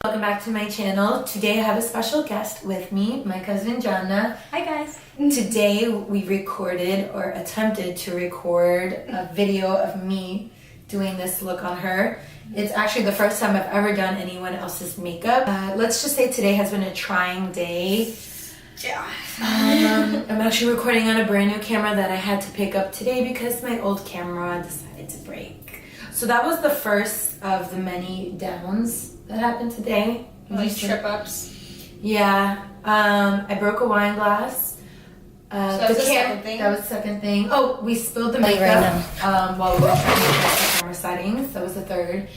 Welcome back to my channel. Today I have a special guest with me, my cousin Gianna. Hi guys. Today we recorded or attempted to record a video of me doing this look on her. It's actually the first time I've ever done anyone else's makeup. Let's just say today has been a trying day. Yeah. I'm actually recording on a brand new camera that I had to pick up today because my old camera decided to break. So that was the first of the many downs that happened today. Like trip ups. Yeah. I broke a wine glass. So that was the second thing? That was the second thing. Oh, we spilled the makeup while we were trying to adjust the camera settings. That was the third.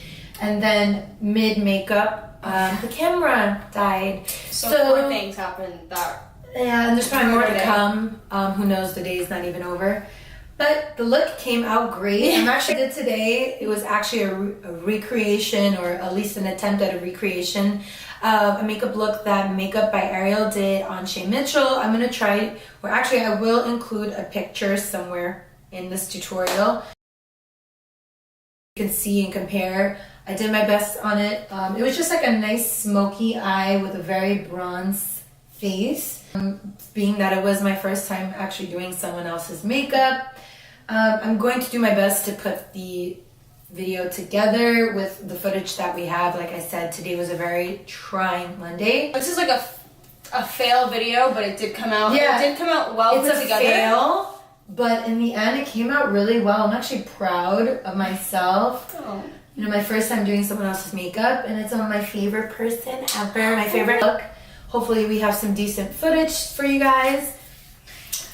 And then mid-makeup, the camera died. So more things happened that... Yeah, and there's probably more to come. Who knows, the day is not even over. But the look came out great. I'm actually did today. It was actually a recreation, or at least an attempt at a recreation of a makeup look that MakeupByAriel did on Shay Mitchell. I'm gonna try, or actually I will include a picture somewhere in this tutorial. You can see and compare. I did my best on it. It was just like a nice smoky eye with a very bronze face. Being that it was my first time actually doing someone else's makeup, I'm going to do my best to put the video together with the footage that we have. Like I said, today was a very trying Monday. This is like a fail video, but it did come out. Yeah. It did come out well put together. It's a fail, but in the end it came out really well. I'm actually proud of myself. Oh. You know, my first time doing someone else's makeup, and it's on my favorite person ever, my favorite look. Hopefully we have some decent footage for you guys.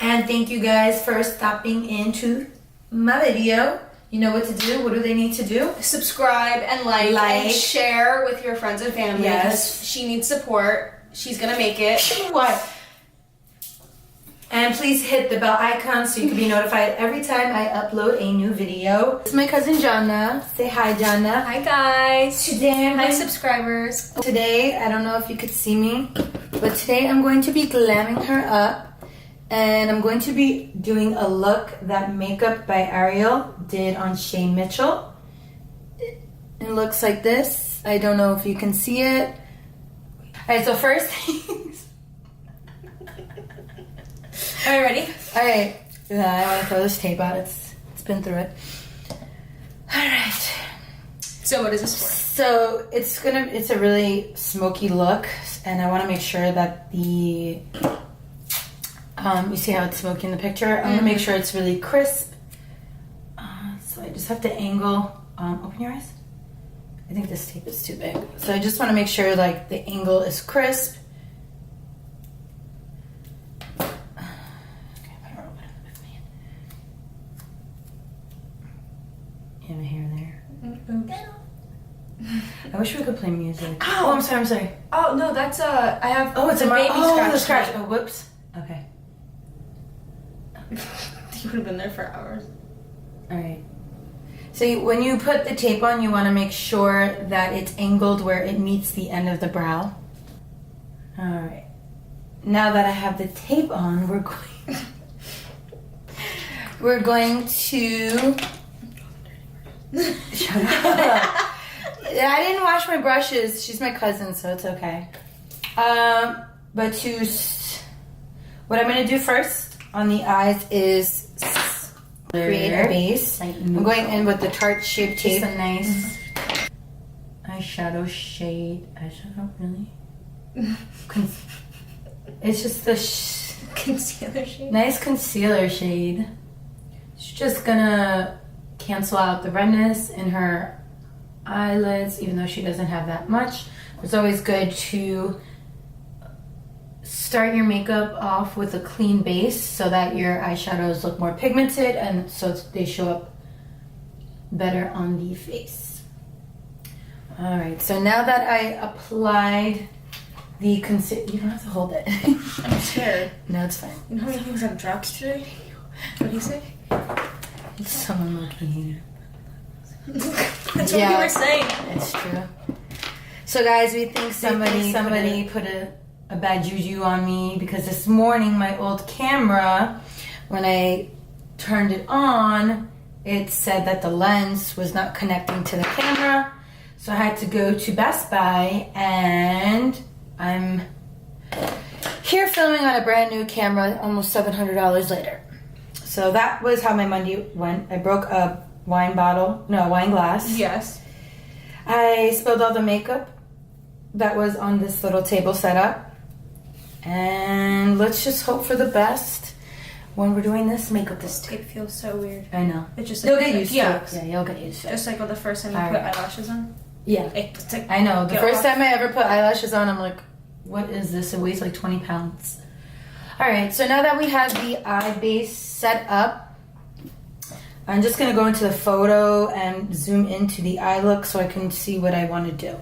And thank you guys for stopping into my video. You know what to do. What do they need to do? Subscribe and like and share with your friends and family. Yes. She needs support. She's gonna make it. What? And please hit the bell icon so you can be notified every time I upload a new video. This is my cousin Gianna. Say hi, Gianna. Hi guys. Today, hi subscribers. Today, I don't know if you could see me, but today I'm going to be glamming her up. And I'm going to be doing a look that MakeupByAriel did on Shay Mitchell. It looks like this. I don't know if you can see it. Alright, so first things. Are you ready? Alright. I want to throw this tape out. It's been through it. Alright. So what is this for? So it's a really smoky look, and I want to make sure that the you see how it's smoky in the picture? I want to make sure it's really crisp. So I just have to angle. Open your eyes. I think this tape is too big. So I just want to make sure like the angle is crisp. Okay, put her open with me. You have a hair there. Oops. I wish we could play music. Oh, I'm sorry. Oh no, that's I have. Oh, it's a baby scratch. The scratch. Oh, whoops. Okay. You would have been there for hours. Alright. So when you put the tape on, you want to make sure that it's angled where it meets the end of the brow. Alright. Now that I have the tape on, we're going to... Shut up. I didn't wash my brushes. She's my cousin, so it's okay. But what I'm going to do first on the eyes is create a base. I'm going in with the Tarte shape tape. Just a nice eyeshadow shade. Eyeshadow, really? It's just the concealer shade. Nice concealer shade. She's just gonna cancel out the redness in her eyelids, even though she doesn't have that much. It's always good to start your makeup off with a clean base so that your eyeshadows look more pigmented and so they show up better on the face. Alright, so now that I applied the concealer, you don't have to hold it. I'm scared. No, it's fine. You know how many things I've dropped today? What do you say? It's someone looking here. That's what you were saying. It's true. So guys, we think somebody put a bad juju on me because this morning my old camera, when I turned it on, it said that the lens was not connecting to the camera. So I had to go to Best Buy, and I'm here filming on a brand new camera almost $700 later. So that was how my Monday went. I broke a wine glass. Yes. I spilled all the makeup that was on this little table setup. And let's just hope for the best when we're doing this makeup. This tape feels so weird. I know. It just you'll get used to it. Yeah, you'll get used to it. Just like the first time you put eyelashes on. Yeah. It's like, I know. The first time I ever put eyelashes on, I'm like, what is this? It weighs like 20 pounds. All right. So now that we have the eye base set up, I'm just going to go into the photo and zoom into the eye look so I can see what I want to do.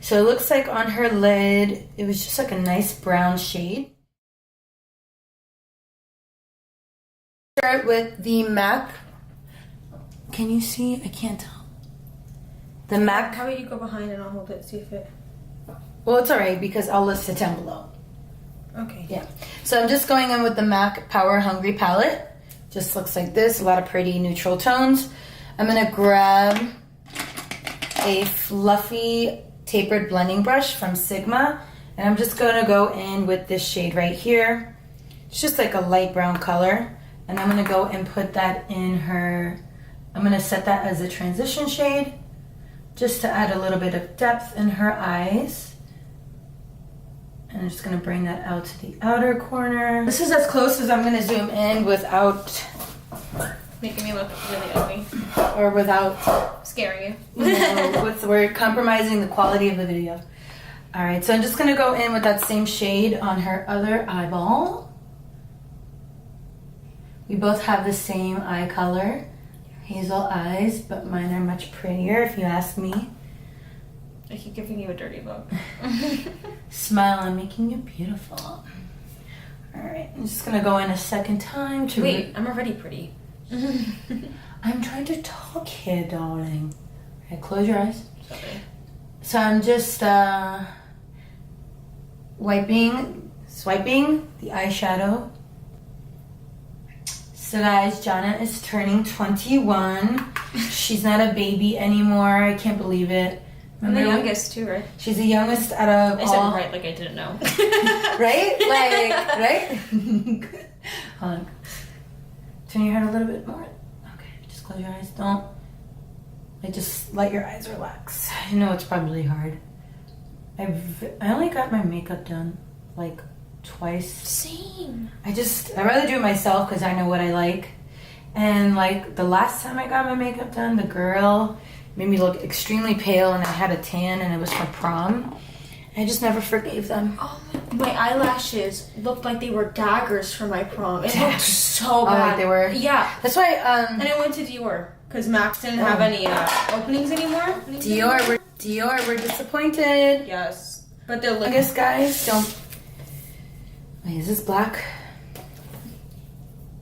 So it looks like on her lid, it was just like a nice brown shade. Start with the MAC. Can you see? I can't tell. The MAC. How about you go behind and I'll hold it, see if it... Well, it's alright because I'll list it down below. Okay. Yeah. So I'm just going in with the MAC Power Hungry palette. Just looks like this. A lot of pretty neutral tones. I'm going to grab a fluffy tapered blending brush from Sigma. And I'm just going to go in with this shade right here. It's just like a light brown color. And I'm going to go and put that in her... I'm going to set that as a transition shade, just to add a little bit of depth in her eyes. And I'm just going to bring that out to the outer corner. This is as close as I'm going to zoom in without... Making me look really ugly. Or without... Scaring you. No, what's the word? Compromising the quality of the video. Alright, so I'm just going to go in with that same shade on her other eyeball. We both have the same eye color. Hazel eyes, but mine are much prettier if you ask me. I keep giving you a dirty look. Smile, I'm making you beautiful. Alright, I'm just gonna go in a second time to... Wait, I'm already pretty. I'm trying to talk here, darling. Alright, close your eyes. Sorry. So I'm just swiping the eyeshadow. So guys, Gianna is turning 21. She's not a baby anymore. I can't believe it. Remember, I'm the youngest too, right? She's the youngest out of I all... said right like I didn't know. Right? Like, right? Hold on. Turn your head a little bit more. Okay, just close your eyes. Don't... Like, just let your eyes relax. I know it's probably hard. I only got my makeup done, like, twice. Same. I'd rather do it myself because I know what I like. And like the last time I got my makeup done, the girl made me look extremely pale and I had a tan and it was for prom. I just never forgave them. Oh, my eyelashes looked like they were daggers for my prom. It looked so bad. Oh, like they were? Yeah. That's why, And I went to Dior because Max didn't have any openings anymore. Dior, we're disappointed. Yes. But they're looking... I guess guys, don't... Wait, is this black?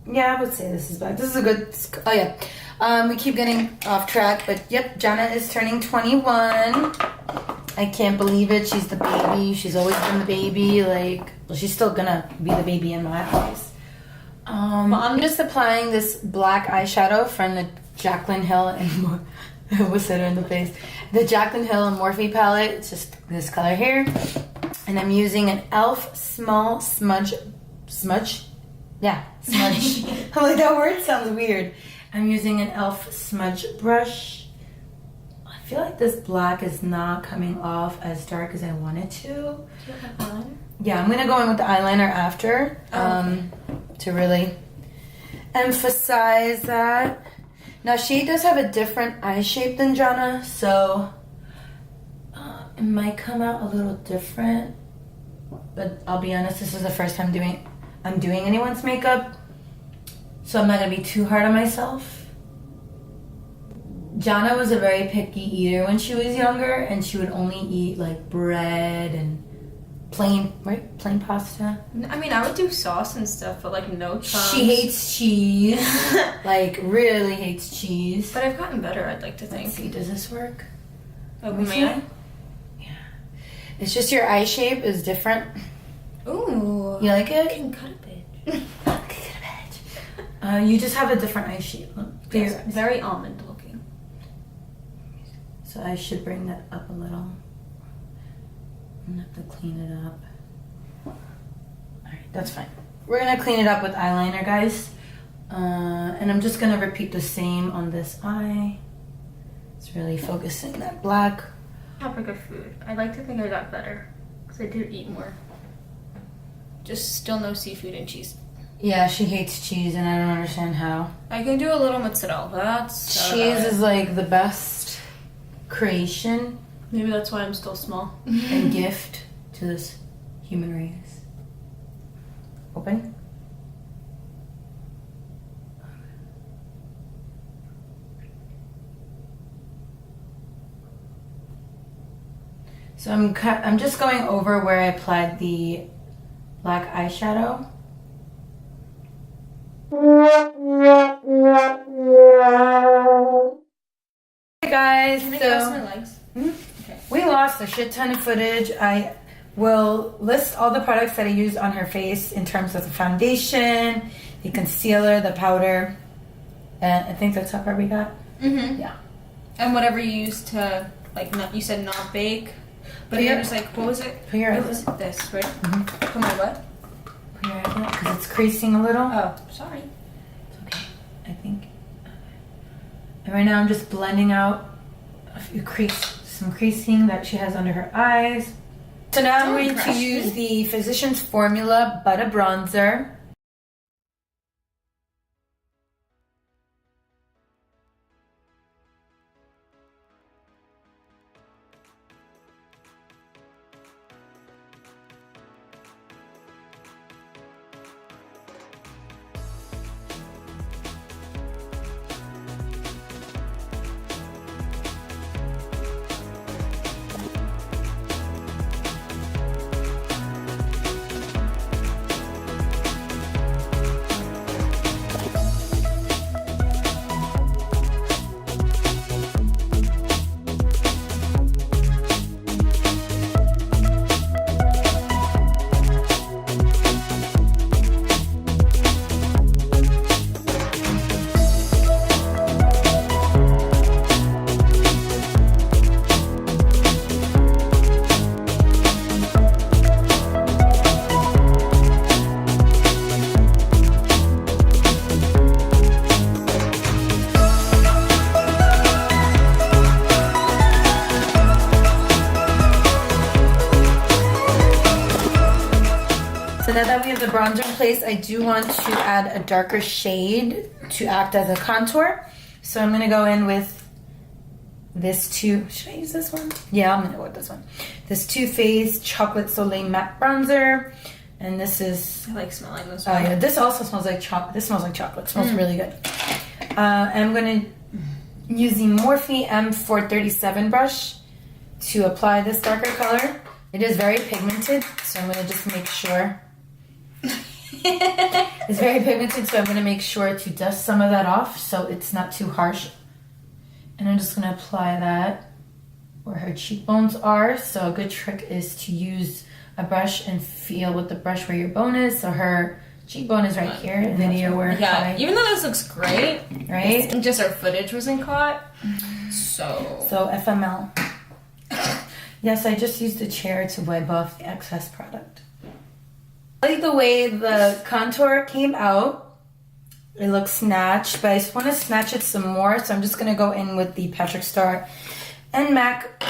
Yeah, I would say this is black. This is a good... Oh, yeah. We keep getting off track, but yep, Gianna is turning 21. I can't believe it. She's the baby. She's always been the baby. Like, well, she's still gonna be the baby in my eyes. I'm just applying this black eyeshadow from the Jaclyn Hill and... I almost hit her in the face. The Jaclyn Hill and Morphe palette. It's just this color here. And I'm using an e.l.f. small smudge. Yeah, smudge. I'm like, that word sounds weird. I'm using an e.l.f. smudge brush. I feel like this black is not coming off as dark as I want it to. Do you have eyeliner? Yeah, I'm going to go in with the eyeliner after to really emphasize that. Now, she does have a different eye shape than Gianna, so... it might come out a little different, but I'll be honest, this is the first time I'm doing anyone's makeup, so I'm not going to be too hard on myself. Gianna was a very picky eater when she was younger, and she would only eat like bread and plain pasta. I mean, I would do sauce and stuff, but like no chunks. She hates cheese, like really hates cheese. But I've gotten better, I'd like to think. Let's see, does this work? Open my eye? It's just your eye shape is different. Ooh. You like it? I can cut a bit. You just have a different eye shape. Very almond looking. So So I should bring that up a little. I'm gonna have to clean it up. Alright, that's fine. We're gonna clean it up with eyeliner, guys. And I'm just gonna repeat the same on this eye. It's really focusing that black. Topic of food. I like to think I got better because I did eat more. Just still no seafood and cheese. Yeah, she hates cheese and I don't understand how. I can do a little mozzarella. That's cheese is like the best creation. Maybe that's why I'm still small. And gift to this human race. Open. So I'm just going over where I applied the black eyeshadow. Hey guys, Can I cross my legs? Okay. We lost a shit ton of footage. I will list all the products that I used on her face in terms of the foundation, the concealer, the powder, and I think that's how far we got. Mm-hmm. Yeah. And whatever you used to, like, not, you said not bake, but it was like, what was it? Put your It was this, right? Mm-hmm. Put my what? Put your eyelid because it's creasing a little. Oh, sorry. It's okay, I think. And right now I'm just blending out a few some creasing that she has under her eyes. So now I'm going to use the Physicians Formula Butter Bronzer. Now that we have the bronzer in place, I do want to add a darker shade to act as a contour. So I'm going to go in with this should I use this one? Yeah, I'm going to go with this one. This Too Faced Chocolate Soleil Matte Bronzer. And this is... I like smelling this one. one. Oh yeah, this also smells like chocolate. This smells like chocolate. It smells really good. I'm going to use the Morphe M437 brush to apply this darker color. It is very pigmented, so I'm going to just make sure... It's very pigmented, so I'm going to make sure to dust some of that off so it's not too harsh. And I'm just going to apply that where her cheekbones are. So a good trick is to use a brush and feel with the brush where your bone is. So her cheekbone is right here in the video where even though this looks great, right? Just our footage wasn't caught. So FML. Yes, I just used a chair to wipe off the excess product. I like the way the contour came out. It looks snatched, but I just want to snatch it some more. So I'm just going to go in with the Patrick Star and MAC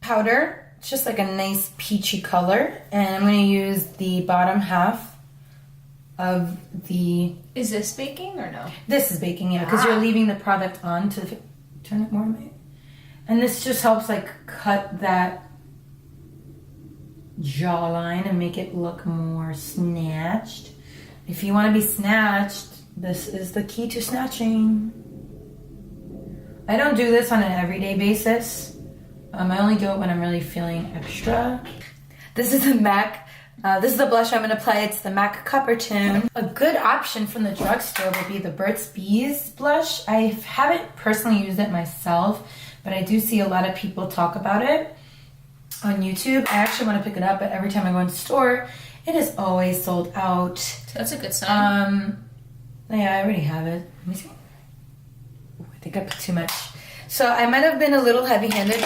powder. It's just like a nice peachy color. And I'm going to use the bottom half of the... Is this baking or no? This is baking, yeah, because you're leaving the product on to turn it more. And this just helps like cut that jawline and make it look more snatched. If you want to be snatched, this is the key to snatching. I don't do this on an everyday basis. I only do it when I'm really feeling extra. This is the MAC. This is the blush I'm going to apply. It's the MAC Copper Tone. A good option from the drugstore would be the Burt's Bees blush. I haven't personally used it myself, but I do see a lot of people talk about it on YouTube. I actually want to pick it up, but every time I go in the store, it is always sold out. That's a good sign. Yeah, I already have it. Let me see. Ooh, I think I put too much. So I might have been a little heavy-handed,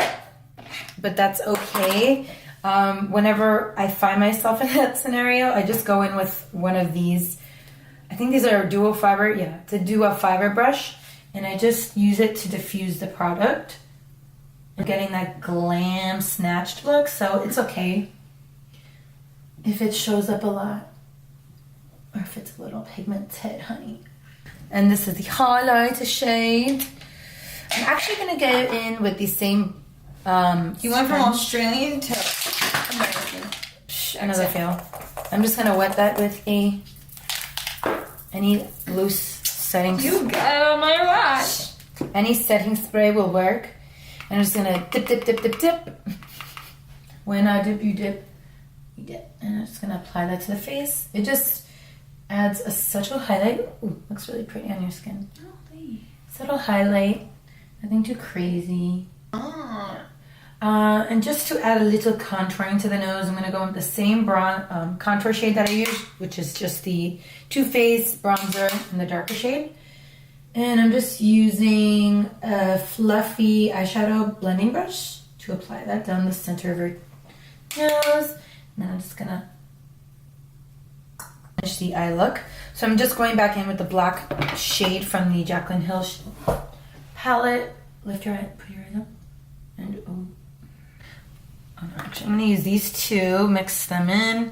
but that's okay. Whenever I find myself in that scenario, I just go in with one of these. I think these are dual fiber. Yeah, it's a dual fiber brush. And I just use it to diffuse the product. I'm getting that glam snatched look, so it's okay if it shows up a lot. Or if it's a little pigmented, honey. And this is the highlighter shade. I'm actually going to get in with the same... you went from Australian to American. Another fail. I'm just going to wet that with any loose setting spray. You got my watch. Any setting spray will work. And I'm just going to dip, dip, dip, dip, dip. When I dip, you dip. You dip. And I'm just going to apply that to the face. It just adds a subtle highlight. Ooh, looks really pretty on your skin. Oh, thanks. Subtle highlight. Nothing too crazy. And just to add a little contouring to the nose, I'm going to go with the same brown contour shade that I use, which is just the Too Faced bronzer in the darker shade. And I'm just using a fluffy eyeshadow blending brush to apply that down the center of her nose. And then I'm just going to finish the eye look. So I'm just going back in with the black shade from the Jaclyn Hill palette. Lift your eye, put your eyes up. And oh no, actually, I'm going to use these two, mix them in,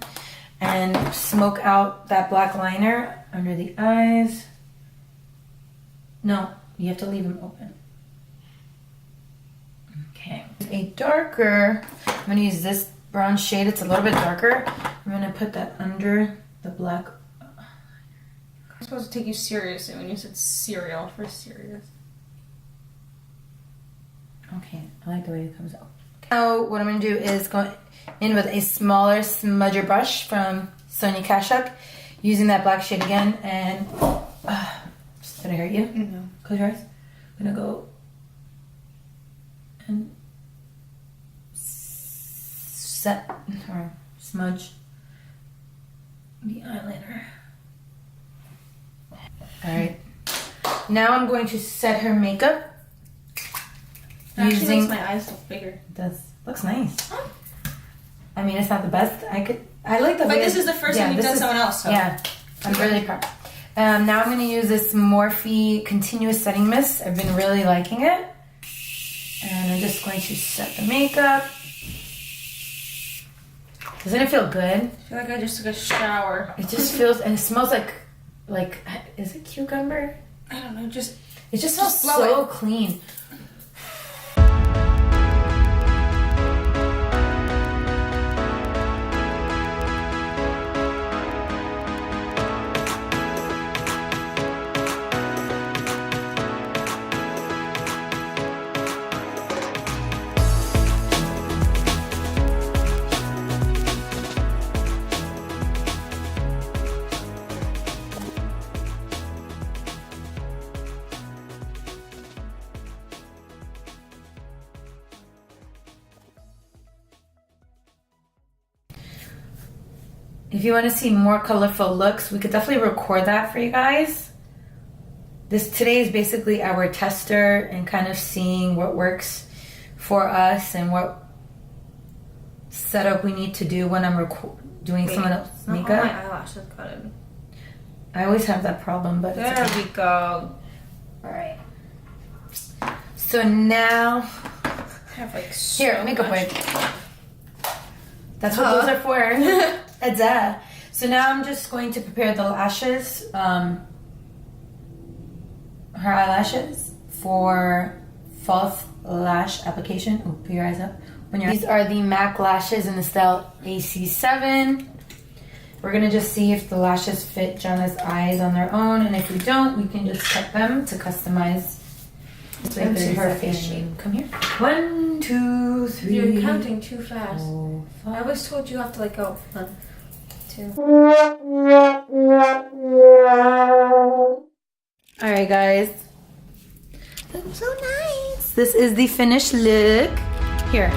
and smoke out that black liner under the eyes. No, you have to leave them open. Okay. A darker, I'm going to use this brown shade. It's a little bit darker. I'm going to put that under the black. I'm supposed to take you seriously when you said cereal for serious. Okay, I like the way it comes out. Now what I'm going to do is go in with a smaller smudger brush from Sonia Kashuk, using that black shade again, and did I hurt you? No. Close your eyes. I'm going to go and set or smudge the eyeliner. Alright. Now I'm going to set her makeup. Actually makes my eyes look bigger. It does. Looks nice. Huh? I mean, it's not the best. I like the way. But this is the first time you've done someone else. So. Yeah. I'm really proud. Now I'm going to use this Morphe Continuous Setting Mist. I've been really liking it. And I'm just going to set the makeup. Doesn't it feel good? I feel like I just took a shower. It just feels, and it smells like, is it cucumber? I don't know, it just smells so clean. If you want to see more colorful looks, we could definitely record that for you guys. Today is basically our tester and kind of seeing what works for us and what setup we need to do when I'm doing someone else's makeup. All my eyelashes got it. I always have that problem, but there it's okay. We go. All right. So now, I have like so here, makeup much. wipe. That's what those are for. Duh. So now I'm just going to prepare the lashes, her eyelashes for false lash application. Oh, put your eyes up. These are the MAC lashes in the style AC7. We're gonna just see if the lashes fit Gianna's eyes on their own, and if we don't, we can just cut them to customize to her face shape. Come here. 1, 2, 3. You're counting too fast. 4, 5. I always told you have to like go 1, 2. Alright guys. That's so nice. This is the finished look. Here.